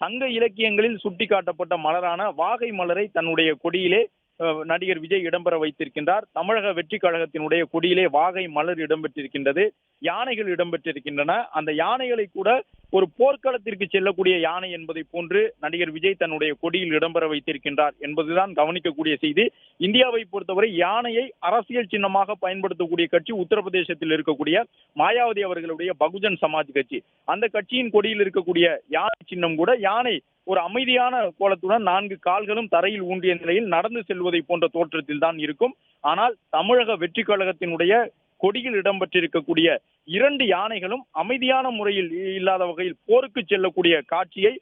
சங்க இலக்கியங்களில் சுட்டிக்காட்டப்பட்ட மலரான வாகை மலரை தன்னுடைய கொடியிலே நடிகர் விஜய் இடம்பெற வைத்திருக்கின்றார். தமிழக வெற்றி கழகத்தினுடைய கொடியிலே வாகை மலர் இடம்பெற்றிருக்கின்றது, யானைகள் இடம்பெற்றிருக்கின்றன. அந்த யானைகளை கூட ஒரு போர்க்களத்திற்கு செல்லக்கூடிய யானை என்பதை போன்று நடிகர் விஜய் தன்னுடைய கொடியில் இடம்பெற வைத்திருக்கின்றார் என்பதுதான் கவனிக்கக்கூடிய செய்தி. இந்தியாவை பொறுத்தவரை யானையை அரசியல் சின்னமாக பயன்படுத்தக்கூடிய கட்சி உத்தரப்பிரதேசத்தில் இருக்கக்கூடிய மாயாவதி அவர்களுடைய பகுஜன் சமாஜ் கட்சி. அந்த கட்சியின் கொடியில் இருக்கக்கூடிய யானை சின்னம் கூட யானை ஒரு அமைதியான கோலத்துடன் 4 கால்களும் தரையில் ஊன்றிய நிலையில் நடந்து செல்வதை போன்ற தோற்றத்தில் தான் இருக்கும். ஆனால் தமிழக வெற்றி கழகத்தினுடைய கொடியில் இடம்பெற்றிருக்கக்கூடிய 2 யானைகளும் அமைதியான முறையில் இல்லாத வகையில் போருக்கு செல்லக்கூடிய காட்சியை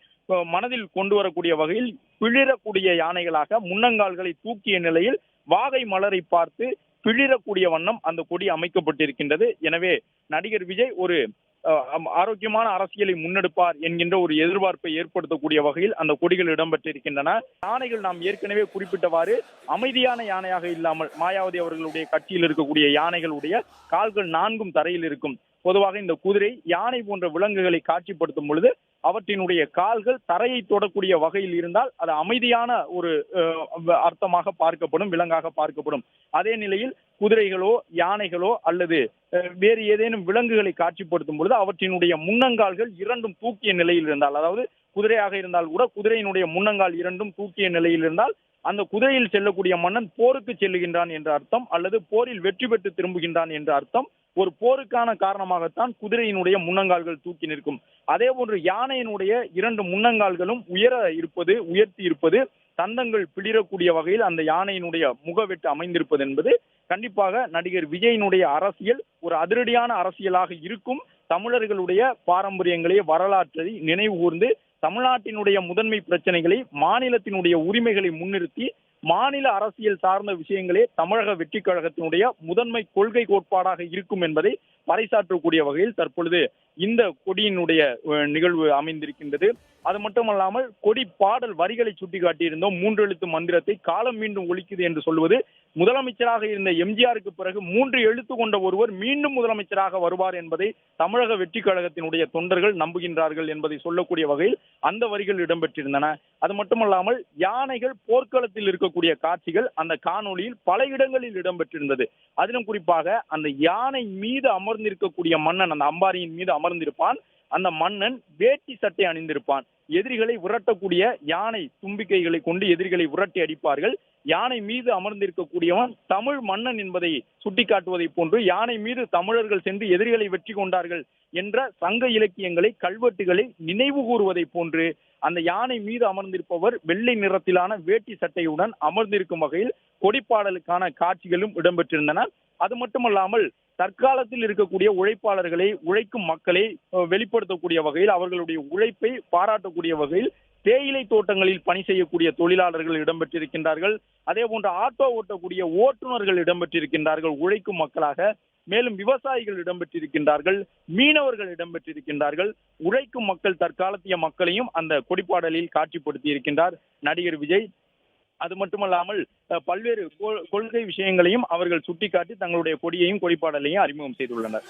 மனதில் கொண்டு வரக்கூடிய வகையில் பிளிரக்கூடிய யானைகளாக முன்னங்கால்களை தூக்கிய நிலையில் வாகை மலரை பார்த்து பிளிரக்கூடிய வண்ணம் அந்த கொடி அமைக்கப்பட்டிருக்கின்றது. எனவே நடிகர் விஜய் ஒரு ஆரோக்கியமான அரசியலை முன்னெடுப்பார் என்கின்ற ஒரு எதிர்பார்ப்பை ஏற்படுத்தக்கூடிய வகையில் அந்த கொடிகள் இடம்பெற்றிருக்கின்றன. யானைகள் நாம் ஏற்கனவே குறிப்பிட்டவாறு அமைதியான யானையாக இல்லாமல் மாயாவதி அவர்களுடைய கட்சியில் இருக்கக்கூடிய யானைகளுடைய கால்கள் 4ம் தரையில் இருக்கும். பொதுவாக இந்த குதிரை யானை போன்ற விலங்குகளை காட்சிப்படுத்தும் பொழுது அவற்றினுடைய கால்கள் தரையை தொடக்கூடிய வகையில் இருந்தால் அது அமைதியான ஒரு அர்த்தமாக பார்க்கப்படும், விலங்காக பார்க்கப்படும். அதே நிலையில் குதிரைகளோ யானைகளோ அல்லது வேறு ஏதேனும் விலங்குகளை காட்சிப்படுத்தும் பொழுது அவற்றினுடைய முன்னங்கால்கள் 2ம் தூக்கிய நிலையில் இருந்தால், அதாவது குதிரையாக இருந்தால் கூட குதிரையினுடைய முன்னங்கால் 2ம் தூக்கிய நிலையில் இருந்தால் அந்த குதிரையில் செல்லக்கூடிய மன்னன் போருக்கு செல்லுகின்றான் என்ற அர்த்தம், அல்லது போரில் வெற்றி பெற்று திரும்புகின்றான் என்ற அர்த்தம். ஒரு போருக்கான காரணமாகத்தான் குதிரையினுடைய முன்னங்கால்கள் தூக்கி நிற்கும். அதே போன்று யானையினுடைய 2 முன்னங்கால்களும் உயர்த்தி இருப்பது, தந்தங்கள் பிளிரக்கூடிய வகையில் அந்த யானையினுடைய முகவெட்டு அமைந்திருப்பது என்பது கண்டிப்பாக நடிகர் விஜயினுடைய அரசியல் ஒரு அதிரடியான அரசியலாக இருக்கும். தமிழர்களுடைய பாரம்பரியங்களை, வரலாற்றை நினைவு கூர்ந்து தமிழ்நாட்டினுடைய முதன்மை பிரச்சனைகளை, மாநிலத்தினுடைய உரிமைகளை முன்னிறுத்தி மாநில அரசியல் சார்ந்த விஷயங்களே தமிழக வெற்றி கழகத்தினுடைய முதன்மை கொள்கை கோட்பாடாக இருக்கும் என்பதை பறைசாற்றக்கூடிய வகையில் தற்பொழுது இந்த கொடியினுடைய நிகழ்வு அமைந்திருக்கின்றது. அது மட்டுமல்லாமல் கொடி பாடல் வரிகளை சுட்டிக்காட்டியிருந்தோம். 3 எழுத்து மந்திரத்தை காலம் மீண்டும் ஒலிக்குது என்று சொல்வது, முதலமைச்சராக இருந்த எம்ஜிஆருக்கு பிறகு 3 எழுத்து கொண்ட ஒருவர் மீண்டும் முதலமைச்சராக வருவார் என்பதை தமிழக வெற்றி கழகத்தினுடைய தொண்டர்கள் நம்புகின்றார்கள் என்பதை சொல்லக்கூடிய வகையில் அந்த வரிகள் இடம்பெற்றிருந்தன. அது மட்டுமல்லாமல் யானைகள் போர்க்களத்தில் இருக்கக்கூடிய காட்சிகள் அந்த காணொலியில் பல இடங்களில் இடம்பெற்றிருந்தது. அதிலும் குறிப்பாக அந்த யானை மீது அமர்ந்திருக்கக்கூடிய மன்னன், அந்த அம்பாரியின் மீது அமர்ந்திருப்பான். அந்த மன்னன் வேட்டி சட்டை அணிந்திருப்பான். எதிரிகளை விரட்டக்கூடிய யானை தும்பிக்கைகளை கொண்டு எதிரிகளை விரட்டி அடிப்பார்கள். யானை மீது அமர்ந்திருக்கக்கூடியவன் தமிழ் மன்னன் என்பதை சுட்டிக்காட்டுவதை போன்று யானை மீது தமிழர்கள் சென்று எதிரிகளை வெற்றி கொண்டார்கள் என்ற சங்க இலக்கியங்களை, கல்வெட்டுகளை நினைவு கூறுவதை போன்று அந்த யானை மீது அமர்ந்திருப்பவர் வெள்ளை நிறத்திலான வேட்டி சட்டையுடன் அமர்ந்திருக்கும் வகையில் கொடிப்பாடலுக்கான காட்சிகளும் இடம்பெற்றிருந்தன. அது மட்டுமல்லாமல் தற்காலத்தில் இருக்கக்கூடிய உழைப்பாளர்களை, உழைக்கும் மக்களை வெளிப்படுத்தக்கூடிய வகையில், அவர்களுடைய உழைப்பை பாராட்டக்கூடிய வகையில் தேயிலை தோட்டங்களில் பணி செய்யக்கூடிய தொழிலாளர்கள் இடம்பெற்றிருக்கின்றார்கள். அதே போன்று ஆட்டோ ஓட்டக்கூடிய ஓட்டுநர்கள் இடம்பெற்றிருக்கின்றார்கள் உழைக்கும் மக்களாக. மேலும் விவசாயிகள் இடம்பெற்றிருக்கின்றார்கள், மீனவர்கள் இடம்பெற்றிருக்கின்றார்கள். உழைக்கும் மக்கள், தற்காலத்திய மக்களையும் அந்த கொடிப்பாடலில் காட்சிப்படுத்தி இருக்கின்றார் நடிகர் விஜய். அது மட்டுமல்லாமல் பல்வேறு கொள்கை விஷயங்களையும் அவர்கள் சுட்டிக்காட்டி தங்களுடைய கொடியையும் கொடிப்பாடலையும் அறிமுகம் செய்துள்ளனர்.